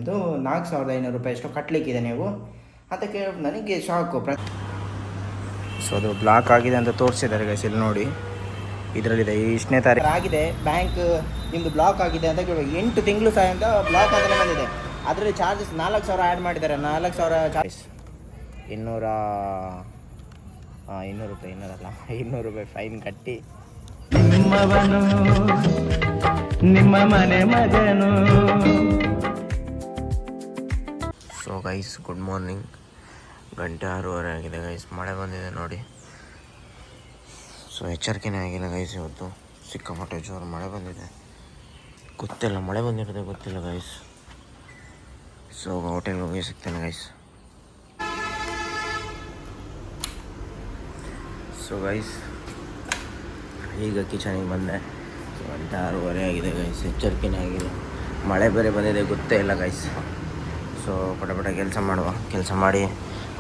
ನಿಮ್ಮದು 4500 ರೂಪಾಯಿ ಅಷ್ಟು ಕಟ್ಟಲಿಕ್ಕಿದೆ ನೀವು ಅಂತ ಕೇಳಿ ನನಗೆ ಶಾಕು. ಸೊ ಅದು ಬ್ಲಾಕ್ ಆಗಿದೆ ಅಂತ ತೋರಿಸಿದ್ದಾರೆ ಗೈಸ್, ಇಲ್ಲಿ ನೋಡಿ ಇದರಲ್ಲಿದೆ ಇಷ್ಟನೇ ತಾರೀಕು ಆಗಿದೆ ಬ್ಯಾಂಕ್ ನಿಮ್ಮದು ಬ್ಲಾಕ್ ಆಗಿದೆ ಅಂತ ಕೇಳಿ 8 ತಿಂಗಳು ಸಹ ಅಂತ ಬ್ಲಾಕ್ ಆಗಲೇ ಬಂದಿದೆ. ಅದರಲ್ಲಿ ಚಾರ್ಜಸ್ 4000 ಆ್ಯಡ್ ಮಾಡಿದ್ದಾರೆ. 4000 ಚಾರ್ಜಸ್ 200 ರೂಪಾಯಿ, 200 ರೂಪಾಯಿ ಫೈನ್ ಕಟ್ಟಿ ನಿಮ್ಮವನು ನಿಮ್ಮ ಮನೆ ಮಗನು. ಸೊ ಗೈಸ್ ಗುಡ್ ಮಾರ್ನಿಂಗ್, ಗಂಟೆ 6:30 ಆಗಿದೆ ಗೈಸ್. ಮಳೆ ಬಂದಿದೆ ನೋಡಿ. ಸೊ ಎಚ್ಚರಿಕೆನೇ ಆಗಿಲ್ಲ ಗೈಸ್, ಇವತ್ತು ಸಿಕ್ಕಾಪಟ್ಟೆ ಜೋರು ಮಳೆ ಬಂದಿದೆ. ಗೊತ್ತಿಲ್ಲ ಮಳೆ ಬಂದಿರೋದೇ ಗೊತ್ತಿಲ್ಲ ಗೈಸ್. ಸೊ ಹೋಟೆಲ್ಗೆ ಹೋಗಿ ಸಿಗ್ತೇನೆ ಗೈಸ್. ಸೊ ಗೈಸ್ ಈಗ ಕಿಚನಿಗೆ ಬಂದೆ. ಸೊ ಗಂಟೆ 6:30 ಆಗಿದೆ ಗೈಸ್, ಎಚ್ಚರಿಕೆನೇ ಆಗಿದೆ. ಮಳೆ ಬೇರೆ ಬಂದಿದೆ, ಗೊತ್ತೇ ಇಲ್ಲ ಗೈಸ್. ಸೊ ಪಟ ಕೆಲಸ ಮಾಡಿ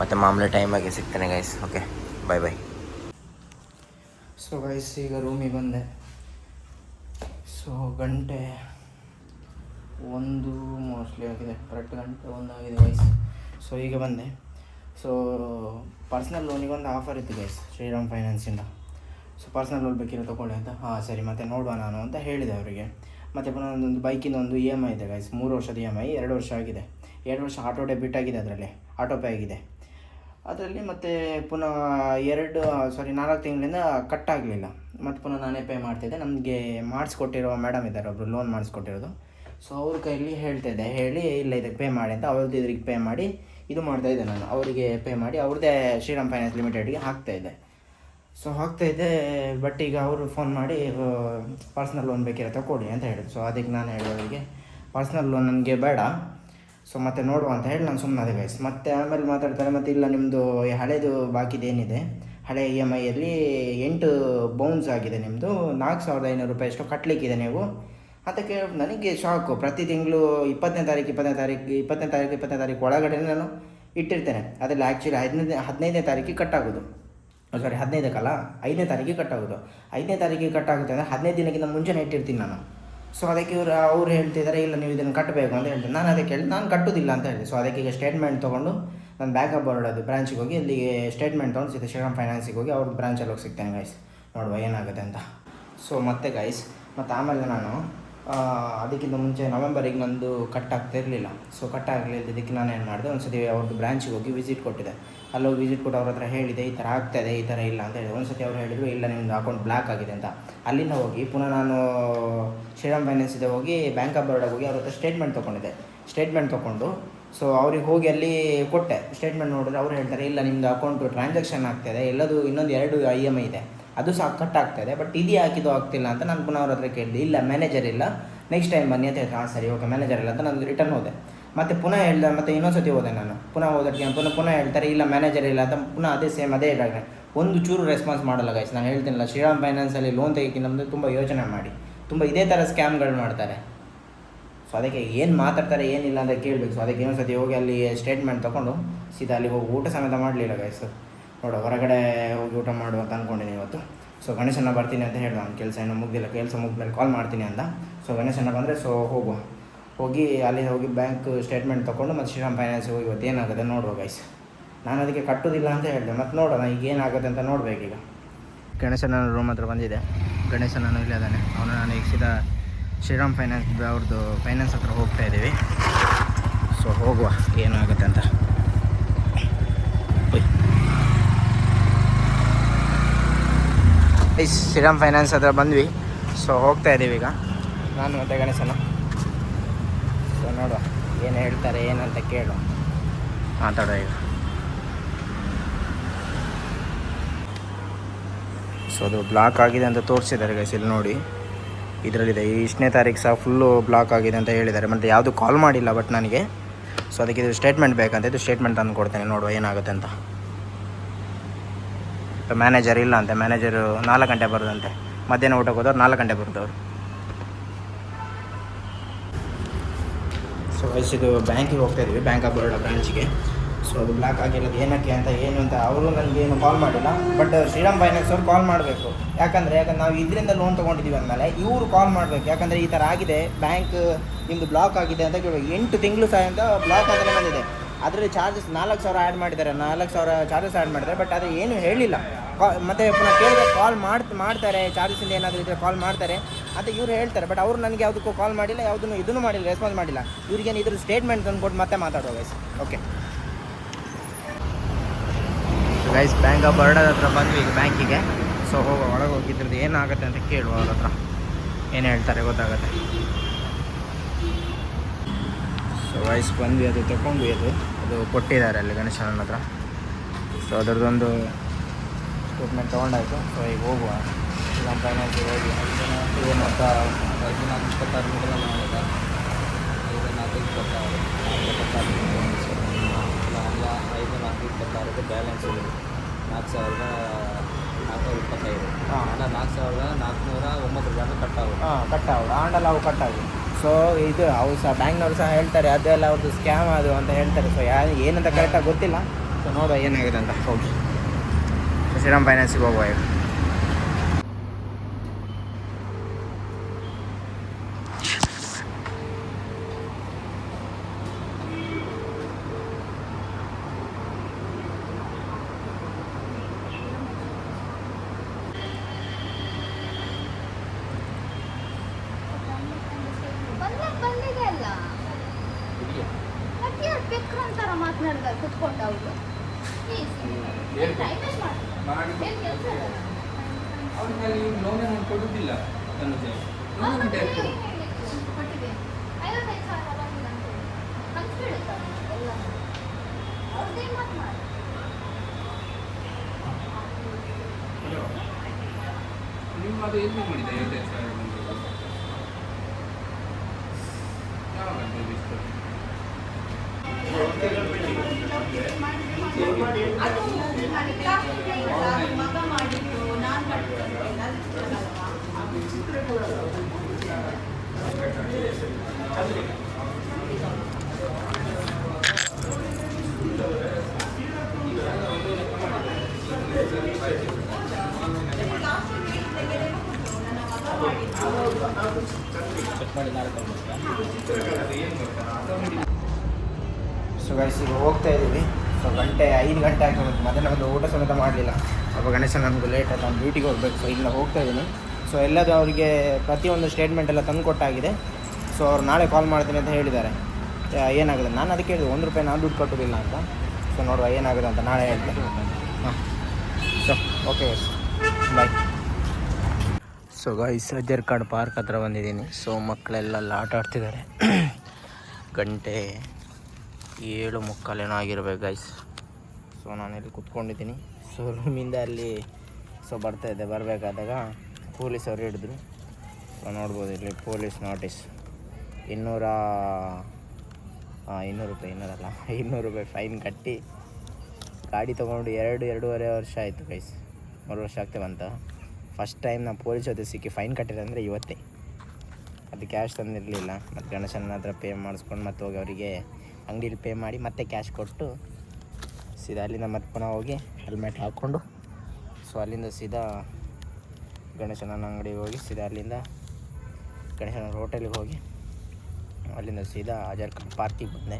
ಮತ್ತು ಮಾಮೂಲಿ ಟೈಮಾಗಿ ಸಿಗ್ತೇನೆ ಗೈಸ್. ಓಕೆ ಬಾಯ್ ಬಾಯ್. ಸೊ ಗೈಸ್ ಈಗ ರೂಮಿಗೆ ಬಂದೆ. ಸೊ ಗಂಟೆ 1 ಮೋಸ್ಟ್ಲಿ ಆಗಿದೆ, ಕರೆಕ್ಟ್ ಗಂಟೆ 1 ಆಗಿದೆ ಗೈಸ್. ಸೊ ಈಗ ಬಂದೆ. ಸೊ ಪರ್ಸ್ನಲ್ ಲೋನಿಗೆ ಒಂದು ಆಫರ್ ಇತ್ತು ಗೈಸ್ ಶ್ರೀರಾಮ್ ಫೈನಾನ್ಸಿಂದ. ಸೊ ಪರ್ಸ್ನಲ್ ಲೋನ್ ಬೇಕಿರೋ ತೊಗೊಳ್ಳಿ ಅಂತ. ಸರಿ ಮತ್ತೆ ನೋಡುವ ನಾನು ಅಂತ ಹೇಳಿದೆ ಅವರಿಗೆ. ಮತ್ತು ಪುನಃ ಒಂದು ಬೈಕಿಂದ ಒಂದು EMI ಇದೆ ಗೈಸ್, 3 ವರ್ಷದ EMI, 2 ವರ್ಷ ಆಗಿದೆ. 2 ವರ್ಷ ಆಟೋ ಡೆಬಿಟ್ ಆಗಿದೆ, ಅದರಲ್ಲಿ ಆಟೋ ಪೇ ಆಗಿದೆ ಅದರಲ್ಲಿ. ಮತ್ತು ಪುನಃ 4 ತಿಂಗಳಿಂದ ಕಟ್ ಆಗಲಿಲ್ಲ. ಮತ್ತು ಪುನಃ ನಾನೇ ಪೇ ಮಾಡ್ತಿದ್ದೆ. ನಮಗೆ ಮಾಡಿಸ್ಕೊಟ್ಟಿರೋ ಮೇಡಮ್ ಇದ್ದಾರೆ ಒಬ್ಬರು, ಲೋನ್ ಮಾಡಿಸ್ಕೊಟ್ಟಿರೋದು. ಸೊ ಅವ್ರ ಕೈಯಲ್ಲಿ ಹೇಳ್ತಾಯಿದ್ದೆ, ಹೇಳಿ ಇಲ್ಲ ಇದಕ್ಕೆ ಪೇ ಮಾಡಿ ಅಂತ. ಅವ್ರದ್ದು ಇದ್ರಿಗೆ ಪೇ ಮಾಡಿ ಇದು ಮಾಡ್ತಾಯಿದ್ದೆ ನಾನು, ಅವರಿಗೆ ಪೇ ಮಾಡಿ ಅವ್ರದ್ದೇ ಶ್ರೀರಾಮ್ ಫೈನಾನ್ಸ್ ಲಿಮಿಟೆಡ್ಗೆ ಹಾಕ್ತಾಯಿದ್ದೆ. ಸೊ ಹಾಕ್ತಾಯಿದ್ದೆ. ಬಟ್ ಈಗ ಅವರು ಫೋನ್ ಮಾಡಿ ಪರ್ಸ್ನಲ್ ಲೋನ್ ಬೇಕಿರೋ ತಗೊಳ್ಳಿ ಅಂತ ಹೇಳಿದ್ರು. ಸೊ ಅದಕ್ಕೆ ನಾನು ಹೇಳಿದೆ ಅವರಿಗೆ ಪರ್ಸ್ನಲ್ ಲೋನ್ ನನಗೆ ಬೇಡ, ಸೊ ಮತ್ತೆ ನೋಡುವ ಅಂತ ಹೇಳಿ ನಾನು ಸುಮ್ಮನಾದೆ ಗೈಸ್. ಮತ್ತು ಆಮೇಲೆ ಮಾತಾಡ್ತಾರೆ, ಮತ್ತು ಇಲ್ಲ ನಿಮ್ಮದು ಹಳೇದು ಬಾಕಿದೇನಿದೆ ಹಳೆ EMIಯಲ್ಲಿ 8 ಬೌನ್ಸ್ ಆಗಿದೆ, ನಿಮ್ಮದು 4500 ರೂಪಾಯಿ ಅಷ್ಟು ಕಟ್ಟಲಿಕ್ಕಿದೆ ನೀವು ಅಂತ ಕೇಳಿ ನನಗೆ ಶಾಕು. ಪ್ರತಿ ತಿಂಗಳು 20ನೇ ತಾರೀಕು ಒಳಗಡೆ ನಾನು ಇಟ್ಟಿರ್ತೇನೆ. ಅದರಲ್ಲಿ ಆ್ಯಕ್ಚುಲಿ 15ನೇ ತಾರೀಕಿಗೆ ಕಟ್ಟಾಗೋದು. ಸಾರಿ 15ಕ್ಕಲ್ಲ 5ನೇ ತಾರೀಕಿಗೆ ಕಟ್ಟಾಗೋದು. 5ನೇ ತಾರೀಕಿಗೆ ಕಟ್ಟಾಗುತ್ತೆ ಅಂದರೆ 15 ದಿನಕ್ಕಿಂತ ಮುಂಚೆನೇ ಇಟ್ಟಿರ್ತೀನಿ ನಾನು. ಸೊ ಅದಕ್ಕೆ ಅವ್ರು ಹೇಳ್ತಿದ್ದಾರೆ ಇಲ್ಲ ನೀವು ಇದನ್ನು ಕಟ್ಟಬೇಕು ಅಂತ ಹೇಳ್ತೀನಿ. ನಾನು ಅದಕ್ಕೆ ಹೇಳಿ ನಾನು ಕಟ್ಟೋದಿಲ್ಲ ಅಂತ ಹೇಳಿದೆ. ಸೊ ಅದಕ್ಕೆ ಈಗ ಸ್ಟೇಟ್ಮೆಂಟ್ ತೊಗೊಂಡು ನಾನು ಬ್ಯಾಂಕ್ ಆಫ್ ಬರೋಡದು ಬ್ರಾಂಚಿಗೆ ಹೋಗಿ ಅಲ್ಲಿಗೆ ಸ್ಟೇಟ್ಮೆಂಟ್ ತೊಗೊಂಡು ಸಿಗ್ತದೆ ಶ್ರೀರಾಮ್ ಫೈನಾನ್ಸಿಗೆ ಹೋಗಿ ಅವ್ರ ಬ್ರಾಂಚಲ್ಲಿ ಹೋಗಿ ಸಿಗ್ತೇನೆ ಗೈಸ್, ನೋಡುವ ಏನಾಗುತ್ತೆ ಅಂತ. ಸೊ ಮತ್ತೆ ಗೈಸ್ ಮತ್ತು ಆಮೇಲೆ ನಾನು ಅದಕ್ಕಿಂತ ಮುಂಚೆ ನವೆಂಬರಿಗೆ ನಂದು ಕಟ್ ಆಗ್ತಿರಲಿಲ್ಲ. ಸೊ ಕಟ್ ಆಗಲಿದ್ದಕ್ಕೆ ನಾನು ಏನು ಮಾಡಿದೆ, ಒಂದು ಸತಿ ಅವ್ರದ್ದು ಬ್ರಾಂಚಿಗೆ ಹೋಗಿ ವಿಸಿಟ್ ಕೊಟ್ಟಿದ್ದೆ. ಅಲ್ಲೋಗಿ ವಿಸಿಟ್ ಕೊಟ್ಟು ಅವ್ರ ಹತ್ರ ಹೇಳಿದೆ ಈ ಥರ ಆಗ್ತಾಯಿದೆ, ಈ ಥರ ಇಲ್ಲ ಅಂತ ಹೇಳಿದೆ. ಒಂದು ಸತಿ ಅವ್ರು ಹೇಳಿದರು ಇಲ್ಲ ನಿಮ್ಮದು ಅಕೌಂಟ್ ಬ್ಲಾಕ್ ಆಗಿದೆ ಅಂತ. ಅಲ್ಲಿಂದ ಹೋಗಿ ಪುನಃ ನಾನು ಶ್ರೀರಾಮ್ ಫೈನಾನ್ಸಿದೆ ಹೋಗಿ ಬ್ಯಾಂಕ್ ಆಫ್ ಬರೋಡಾಗೆ ಹೋಗಿ ಅವ್ರ ಹತ್ರ ಸ್ಟೇಟ್ಮೆಂಟ್ ತೊಗೊಂಡಿದ್ದೆ. ಸ್ಟೇಟ್ಮೆಂಟ್ ತೊಗೊಂಡು ಸೊ ಅವ್ರಿಗೆ ಹೋಗಿ ಅಲ್ಲಿ ಕೊಟ್ಟೆ. ಸ್ಟೇಟ್ಮೆಂಟ್ ನೋಡಿದ್ರೆ ಅವ್ರು ಹೇಳ್ತಾರೆ ಇಲ್ಲ ನಿಮ್ಮದು ಅಕೌಂಟು ಟ್ರಾನ್ಸಾಕ್ಷನ್ ಆಗ್ತಾಯಿದೆ, ಎಲ್ಲದು ಇನ್ನೊಂದು 2 EMI ಇದೆ ಅದು ಸಹ ಕಟ್ ಆಗ್ತಾಯಿದೆ, ಬಟ್ ಇದು ಹಾಕಿದ್ದು ಆಗ್ತಿಲ್ಲ ಅಂತ ನಾನು ಪುನಃ ಅವ್ರ ಹತ್ರ ಕೇಳಿದೆ. ಇಲ್ಲ ಮ್ಯಾನೇಜರ್ ಇಲ್ಲ, ನೆಕ್ಸ್ಟ್ ಟೈಮ್ ಬನ್ನಿ ಅಂತ ಹೇಳ್ತಾರೆ. ಸರಿ ಓಕೆ ಮ್ಯಾನೇಜರ್ ಇಲ್ಲ ಅಂತ ನಾನು ರಿಟರ್ನ್ ಹೋದೆ. ಮತ್ತು ಪುನಃ ಹೇಳಿದೆ, ಮತ್ತು ಇನ್ನೊಂದು ಸತಿ ಹೋದೆ ನಾನು. ಪುನಃ ಹೋದಕ್ಕೆ ಪುನಃ ಹೇಳ್ತಾರೆ ಇಲ್ಲ ಮ್ಯಾನೇಜರ್ ಇಲ್ಲ ಅಂತ. ಪುನಃ ಅದೇ ಡಾಕ್ಟರ್ ಒಂದು ಚೂರು ರೆಸ್ಪಾನ್ಸ್ ಮಾಡಲ್ಲ ಗೈಸ್. ನಾನು ಹೇಳ್ತೀನಲ್ಲ ಶ್ರೀರಾಮ್ ಫೈನಾನ್ಸಲ್ಲಿ ಲೋನ್ ತೆಗಿಯೋಕ್ಕಿಂತ ಮುಂದೆ ತುಂಬ ಯೋಚನೆ ಮಾಡಿ, ತುಂಬ ಇದೇ ಥರ ಸ್ಕ್ಯಾಮ್ಗಳು ಮಾಡ್ತಾರೆ. ಸೊ ಅದಕ್ಕೆ ಏನು ಮಾತಾಡ್ತಾರೆ ಏನಿಲ್ಲ ಅಂತ ಕೇಳಬೇಕು. ಸೊ ಅದಕ್ಕೆ ಇನ್ನೊಂದು ಸತಿ ಹೋಗಿ ಅಲ್ಲಿ ಸ್ಟೇಟ್ಮೆಂಟ್ ತೊಗೊಂಡು ಸೀದಾ ಅಲ್ಲಿ ಹೋಗಿ ಊಟ ಸಮೇತ ಮಾಡಲಿಲ್ಲ ಗೈಸ್. ನೋಡು ಹೊರಗಡೆ ಹೋಗಿ ಊಟ ಮಾಡುವ ಅಂತ ಅಂದ್ಕೊಂಡಿದ್ದೀನಿ ಇವತ್ತು. ಸೊ ಗಣೇಶನ ಬರ್ತೀನಿ ಅಂತ ಹೇಳಿದ, ಅವ್ನು ಕೆಲಸ ಇನ್ನೂ ಮುಗ್ದಿಲ್ಲ, ಕೆಲಸ ಮುಗಿದ್ಮೇಲೆ ಕಾಲ್ ಮಾಡ್ತೀನಿ ಅಂತ. ಸೊ ಗಣೇಶನ ಬಂದರೆ ಸೊ ಹೋಗಿ ಅಲ್ಲಿ ಹೋಗಿ ಬ್ಯಾಂಕ್ ಸ್ಟೇಟ್ಮೆಂಟ್ ತೊಗೊಂಡು ಮತ್ತು ಶ್ರೀರಾಮ್ ಫೈನಾನ್ಸಿಗೆ ಹೋಗಿ ಇವತ್ತು ಏನಾಗುತ್ತೆ ನೋಡುವ ಗೈಸ್. ನಾನು ಅದಕ್ಕೆ ಕಟ್ಟೋದಿಲ್ಲ ಅಂತ ಹೇಳಿದೆ, ಮತ್ತು ನೋಡೋಣ ಈಗ ಏನಾಗುತ್ತೆ ಅಂತ ನೋಡಬೇಕೀಗ. ಗಣೇಶನ ರೂಮ್ ಹತ್ರ ಬಂದಿದೆ. ಗಣೇಶನ ಇಲ್ಲೇ ಅದಾನೆ. ಅವನು ನಾನು ಈಗ ಸೀದಾ ಶ್ರೀರಾಮ್ ಫೈನಾನ್ಸ್ ಅವ್ರದ್ದು ಫೈನಾನ್ಸ್ ಹತ್ರ ಹೋಗ್ತಾ ಇದ್ದೀವಿ. ಸೊ ಹೋಗುವ ಏನಾಗುತ್ತೆ ಅಂತ. ಶ್ರೀರಾಮ್ ಫೈನಾನ್ಸ್ ಹತ್ರ ಬಂದ್ವಿ. ಸೊ ಹೋಗ್ತಾ ಇದ್ದೀವಿ ಈಗ ನಾನು ಮತ್ತು ಗಣೇಶನ. ಸೊ ನೋಡುವ ಏನು ಹೇಳ್ತಾರೆ ಏನಂತ ಕೇಳು, ಮಾತಾಡೋ ಈಗ. ಸೊ ಅದು ಬ್ಲಾಕ್ ಆಗಿದೆ ಅಂತ ತೋರಿಸಿದ್ದಾರೆ ಗೈಸ್, ಇಲ್ಲಿ ನೋಡಿ ಇದರಲ್ಲಿದೆ ಇಷ್ಟನೇ ತಾರೀಕು ಸಹ ಫುಲ್ಲು ಬ್ಲಾಕ್ ಆಗಿದೆ ಅಂತ ಹೇಳಿದ್ದಾರೆ. ಮತ್ತು ಯಾವುದು ಕಾಲ್ ಮಾಡಿಲ್ಲ ಬಟ್ ನನಗೆ. ಸೊ ಅದಕ್ಕೆ ಇದು ಸ್ಟೇಟ್ಮೆಂಟ್ ಬೇಕಂತ, ಇದು ಸ್ಟೇಟ್ಮೆಂಟ್ ತಂದು ಕೊಡ್ತೇನೆ, ನೋಡುವ ಏನಾಗುತ್ತೆ ಅಂತ. ಮ್ಯಾನೇಜರ್ ಇಲ್ಲ ಅಂತೆ, ಮ್ಯಾನೇಜರು 4 ಗಂಟೆ ಬರೋದಂತೆ. ಮಧ್ಯಾಹ್ನ ಊಟಕ್ಕೆ ಹೋದವ್ರು 4 ಗಂಟೆ ಬರೋದವ್ರು. ಸೊ ಇದು ಬ್ಯಾಂಕಿಗೆ ಹೋಗ್ತಾ ಇದ್ದೀವಿ, ಬ್ಯಾಂಕ್ ಆಫ್ ಬರೋಡ ಬ್ರಾಂಚಿಗೆ. ಸೊ ಅದು ಬ್ಲಾಕ್ ಆಗಿರೋದು ಏನಕ್ಕೆ ಅಂತ ಏನು ಅಂತ ಅವರು ನನಗೇನು ಕಾಲ್ ಮಾಡಿಲ್ಲ. ಬಟ್ ಶ್ರೀರಾಮ್ ಫೈನಾನ್ಸ್ ಅವ್ರು ಕಾಲ್ ಮಾಡಬೇಕು. ಯಾಕಂದರೆ ನಾವು ಇದರಿಂದ ಲೋನ್ ತೊಗೊಂಡಿದ್ದೀವಿ ಅಂದಮೇಲೆ ಇವರು ಕಾಲ್ ಮಾಡಬೇಕು. ಯಾಕಂದರೆ ಈ ಥರ ಆಗಿದೆ, ಬ್ಯಾಂಕ್ ನಿಮ್ಮದು ಬ್ಲಾಕ್ ಆಗಿದೆ ಅಂತ ಕೇಳುವ. 8 ತಿಂಗಳು ಸಹ ಅಂತ ಬ್ಲಾಕ್ ಆಗಲೇ ಬಂದಿದೆ. ಅದರಲ್ಲಿ ಚಾರ್ಜಸ್ 4,000 ಆ್ಯಡ್ ಮಾಡಿದ್ದಾರೆ, 4,000 ಚಾರ್ಜಸ್ ಆ್ಯಡ್ ಮಾಡಿದ್ದಾರೆ. ಬಟ್ ಅದು ಏನು ಹೇಳಿಲ್ಲ. ಮತ್ತು ಪುನಃ ಕೇಳಿದ್ರೆ ಕಾಲ್ ಮಾಡ್ತಾರೆ, ಚಾರ್ಜಸ್ಸಿಂದ ಏನಾದರೂ ಇದ್ದರೆ ಕಾಲ್ ಮಾಡ್ತಾರೆ ಅಂತ ಇವ್ರು ಹೇಳ್ತಾರೆ. ಬಟ್ ಅವರು ನನಗೆ ಯಾವುದಕ್ಕೂ ಕಾಲ್ ಮಾಡಿಲ್ಲ, ಯಾವುದನ್ನು ಇದನ್ನು ಮಾಡಿಲ್ಲ, ರೆಸ್ಪಾನ್ಸ್ ಮಾಡಿಲ್ಲ. ಇವ್ರಿಗೇನು ಇದ್ರ ಸ್ಟೇಟ್ಮೆಂಟ್ ತಂದುಕೊಟ್ಟು ಮತ್ತೆ ಮಾತಾಡುವ guys. Okay guys, bank of ಬರೋಡಾದ ಹತ್ರ ಬಂದ್ವಿ ಈಗ ಬ್ಯಾಂಕಿಗೆ. ಸೊ ಒಳಗೆ ಹೋಗಿದ್ರದ್ದು ಏನಾಗುತ್ತೆ ಅಂತ ಕೇಳುವ ಅವ್ರ ಹತ್ರ, ಏನು ಹೇಳ್ತಾರೆ ಗೊತ್ತಾಗುತ್ತೆ. ಸೊ ಗೈಸ್ ಬಂದ್ವಿ, ಅದು ತಗೊಂಡ್ವಿ, ಅದು ಕೊಟ್ಟಿದ್ದಾರೆ ಅಲ್ಲಿ ಗಣೇಶನ ಹತ್ರ. ಸೊ ಅದರದ್ದೊಂದು ಸ್ಟೇಟ್ಮೆಂಟ್ ತೊಗೊಂಡಾಯಿತು. ಸೊ ಈಗ ಹೋಗುವ ನಮ್ಮ ಫೈನಾನ್ಸಿಗೆ ಹೋಗಿ ಏನು ಅಂತ 5,426 ಮಾಡಿದ 5,426 ಬ್ಯಾಲೆನ್ಸ್ ಇದೆ 4,425. ಹಾಂ, 4,409 ಕಟ್ಟಾಗೋದು ಆಂಡಲ್ಲ ಅವು ಕಟ್ಟಾಗೋದು. ಸೊ ಇದು ಅವು ಸಹ ಬ್ಯಾಂಕ್ನವರು ಸಹ ಹೇಳ್ತಾರೆ ಅದೆಲ್ಲ ಅವ್ರದ್ದು ಸ್ಕ್ಯಾಮ್ ಅದು ಅಂತ ಹೇಳ್ತಾರೆ. ಸೊ ಏನಂತ ಕರೆಕ್ಟಾಗಿ ಗೊತ್ತಿಲ್ಲ. ಸೊ ನೋಡುವ ಏನಾಗಿದೆ ಅಂತ. ಹೋಗಿ ಶ್ರೀರಾಮ್ ಫೈನಾನ್ಸಿಗೆ ಹೋಗುವ ಈಗ. ಕೊಡುವುದಿಲ್ಲ ನಿಮ್ಮದು ಎಲ್ಲಿ ಮಾಡಿದೆ 25,000 ಯಾವಾಗ ಸೊ ಗೈಸ್ ಈಗ ಹೋಗ್ತಾ ಇದ್ದೀವಿ. ಸೊ 5 ಗಂಟೆ ಆಗ್ತದೆ. ಮಧ್ಯಾಹ್ನ ಊಟ ಸಮೇತ ಮಾಡಲಿಲ್ಲ. ಅಪ್ಪ ಗಣೇಶ ನನಗೂ ಲೇಟ್ ಆಯ್ತು, ನಾನು ಡ್ಯೂಟಿಗೆ ಹೋಗ್ಬೇಕು. ಸೊ ಇಲ್ಲ ಹೋಗ್ತಾ ಇದ್ದೀನಿ. ಸೊ ಎಲ್ಲದು ಅವರಿಗೆ ಪ್ರತಿಯೊಂದು ಸ್ಟೇಟ್ಮೆಂಟ್ ಎಲ್ಲ ತಂದು ಕೊಟ್ಟಾಗಿದೆ. ಸೊ ಅವ್ರು ನಾಳೆ ಕಾಲ್ ಮಾಡ್ತೀನಿ ಅಂತ ಹೇಳಿದ್ದಾರೆ. ಏನಾಗಿದೆ ನಾನು ಅದಕ್ಕೆ ಹೇಳಿದೆ ₹1 ನಾನು ದುಡ್ಡು ಕಟ್ಟೋದಿಲ್ಲ ಅಂತ. ಸೊ ನೋಡುವ ಏನಾಗುತ್ತೆ ಅಂತ ನಾಳೆ ಹೇಳ್ತಾರೆ. ಹಾಂ, ಸೊ ಓಕೆ ಗೈಸ್, ಬಾಯ್. ಸೊ ಗೈಸ್ ಅಜ್ಜರ್ಕಾಡು ಪಾರ್ಕ್ ಹತ್ರ ಬಂದಿದ್ದೀನಿ. ಸೊ ಮಕ್ಕಳೆಲ್ಲ ಆಟ ಆಡ್ತಿದ್ದಾರೆ. ಗಂಟೆ 7:45 ಆಗಿರ್ಬೇಕು ಗೈಸ್. ಸೊ ನಾನಿಲ್ಲಿ ಕೂತ್ಕೊಂಡಿದ್ದೀನಿ. ಸೊ ರೂಮಿಂದ ಅಲ್ಲಿ ಬರ್ತಾಯಿದ್ದೆ. ಬರಬೇಕಾದಾಗ ಪೊಲೀಸವ್ರು ಹಿಡಿದ್ರು. ಸೊ ನೋಡ್ಬೋದು ಇಲ್ಲಿ ಪೊಲೀಸ್ ನೋಟಿಸ್ ₹200 ಫೈನ್ ಕಟ್ಟಿ ಗಾಡಿ ತೊಗೊಂಡು 2.5 ವರ್ಷ ಆಯಿತು ಗೈಸ್. 3 ವರ್ಷ ಆಗ್ತೇ ಬಂತ. ಫಸ್ಟ್ ಟೈಮ್ ನಾನು ಪೊಲೀಸ್ ಜೊತೆ ಸಿಕ್ಕಿ ಫೈನ್ ಕಟ್ಟಿದೆ ಇವತ್ತೇ. ಅದು ಕ್ಯಾಶ್ ತಂದಿರಲಿಲ್ಲ. ಮತ್ತು ಗಣೇಶನ ಹತ್ರ ಪೇ ಮಾಡಿಸ್ಕೊಂಡು ಮತ್ತೆ ಹೋಗಿ ಅವರಿಗೆ ಅಂಗಡೀಲಿ ಪೇ ಮಾಡಿ ಮತ್ತೆ ಕ್ಯಾಶ್ ಕೊಟ್ಟು ಸೀದಾ ಅಲ್ಲಿಂದ ಮತ್ತೆ ಪುನಃ ಹೋಗಿ ಹೆಲ್ಮೆಟ್ ಹಾಕ್ಕೊಂಡು ಸೊ ಅಲ್ಲಿಂದ ಸೀದಾ ಗಣೇಶನ ಅಂಗಡಿಗೆ ಹೋಗಿ ಸೀದಾ ಅಲ್ಲಿಂದ ಗಣೇಶನ ಹೋಟೆಲಿಗೆ ಹೋಗಿ ಅಲ್ಲಿಂದ ಸೀದಾ ಅಜರ್ಕಾಡ್ ಪಾರ್ಕಿಗೆ ಬಂದೆ.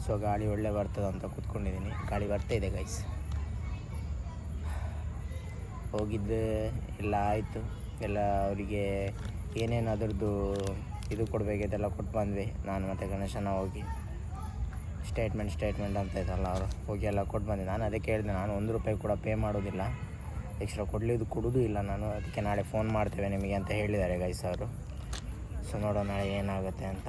ಸೊ ಗಾಡಿ ಒಳ್ಳೆ ಬರ್ತದೆ ಅಂತ ಕೂತ್ಕೊಂಡಿದ್ದೀನಿ. ಗಾಡಿ ಬರ್ತಾಯಿದೆ ಗೈಸ್. ಹೋಗಿದ್ದೆ ಎಲ್ಲ ಆಯಿತು. ಎಲ್ಲ ಅವರಿಗೆ ಏನೇನು ಅದರದ್ದು ಇದು ಕೊಡಬೇಕಿದ್ದೆಲ್ಲ ಕೊಟ್ಟು ಬಂದ್ವಿ. ನಾನು ಮತ್ತು ಗಣೇಶನ ಹೋಗಿ ಸ್ಟೇಟ್ಮೆಂಟ್ ಅಂತ ಇದ್ದಲ್ಲ ಅವರು ಹೋಗಿ ಎಲ್ಲ ಕೊಟ್ಟು ಬಂದೆ. ನಾನು ಅದಕ್ಕೆ ಹೇಳಿದೆ, ನಾನು ₹1 ಕೂಡ ಪೇ ಮಾಡೋದಿಲ್ಲ, ಎಕ್ಸ್ಟ್ರಾ ಕೊಡೋದು ಇಲ್ಲ ನಾನು. ಅದಕ್ಕೆ ನಾಳೆ ಫೋನ್ ಮಾಡ್ತೇವೆ ನಿಮಗೆ ಅಂತ ಹೇಳಿದ್ದಾರೆ ಗೈಸ್ ಅವರು. ಸೊ ನೋಡೋಣ ನಾಳೆ ಏನಾಗುತ್ತೆ ಅಂತ.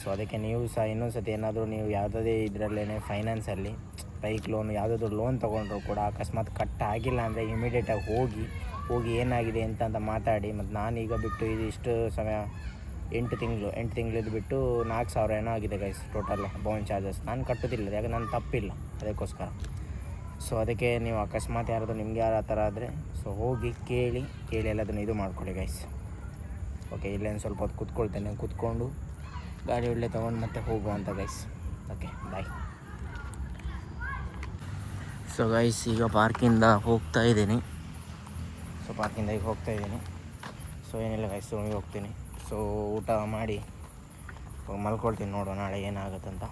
ಸೊ ಅದಕ್ಕೆ ನೀವು ಸಹ ಇನ್ನೊಂದು ಸತಿ ಏನಾದರೂ ನೀವು ಯಾವುದೇ ಇದರಲ್ಲೇ ಫೈನಾನ್ಸಲ್ಲಿ ಬೈಕ್ ಲೋನ್ ಯಾವುದಾದ್ರೂ ಲೋನ್ ತೊಗೊಂಡ್ರು ಕೂಡ ಅಕಸ್ಮಾತ್ ಕಟ್ ಆಗಿಲ್ಲ ಅಂದರೆ ಇಮಿಡಿಯೇಟಾಗಿ ಹೋಗಿ ಏನಾಗಿದೆ ಅಂತ ಮಾತಾಡಿ. ಮತ್ತು ನಾನೀಗ ಬಿಟ್ಟು ಇಷ್ಟು ಸಮಯ 8 ತಿಂಗಳಿದ್ದು ಬಿಟ್ಟು 4,000 ಏನೋ ಆಗಿದೆ ಗೈಸ್ ಟೋಟಲ್ ಬೌನ್ ಚಾರ್ಜಸ್. ನಾನು ಕಟ್ಟೋದಿಲ್ಲ, ಯಾಕೆ ನನ್ನ ತಪ್ಪಿಲ್ಲ ಅದಕ್ಕೋಸ್ಕರ. ಸೊ ಅದಕ್ಕೆ ನೀವು ಅಕಸ್ಮಾತ್ ಯಾರಾದರೂ ನಿಮಗೆ ಯಾರು ಆ ಥರ ಆದರೆ ಸೊ ಹೋಗಿ ಕೇಳಿ ಎಲ್ಲದನ್ನು ಇದು ಮಾಡ್ಕೊಳ್ಳಿ ಗೈಸ್. ಓಕೆ, ಇಲ್ಲೇನು ಸ್ವಲ್ಪ ಹೊತ್ತು ಕೂತ್ಕೊಂಡು ಗಾಡಿ ಒಳ್ಳೆ ತೊಗೊಂಡು ಮತ್ತೆ ಹೋಗುವಂಥ ಗೈಸ್. ಓಕೆ, ಬಾಯ್. ಸೊ ಗೈಸ್ ಈಗ ಪಾರ್ಕಿಂದ ಹೋಗ್ತಾ ಇದ್ದೀನಿ. ಸೊ ಏನಿಲ್ಲ ಗೈಸ್, ರೂಮಿಗೆ ಹೋಗ್ತೀನಿ. ಸೊ ಊಟ ಮಾಡಿ ಮಲ್ಕೊಳ್ತೀನಿ, ನೋಡುವ ನಾಳೆ ಏನಾಗುತ್ತಂತ.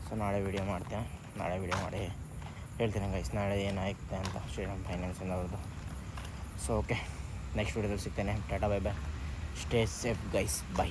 ಸೊ ನಾಳೆ ವೀಡಿಯೋ ಮಾಡ್ತೇನೆ, ನಾಳೆ ವೀಡಿಯೋ ಮಾಡಿ ಹೇಳ್ತೀನಿ ಗೈಸ್ ನಾಳೆ ಏನಾಗುತ್ತೆ ಅಂತ ಶ್ರೀರಾಮ್ ಫೈನಾನ್ಸಿಂದ ಅವ್ರದ್ದು. ಸೊ ಓಕೆ, ನೆಕ್ಸ್ಟ್ ವೀಡಿಯೋದಲ್ಲಿ ಸಿಗ್ತೇನೆ. Tata bye bye, stay safe guys, by.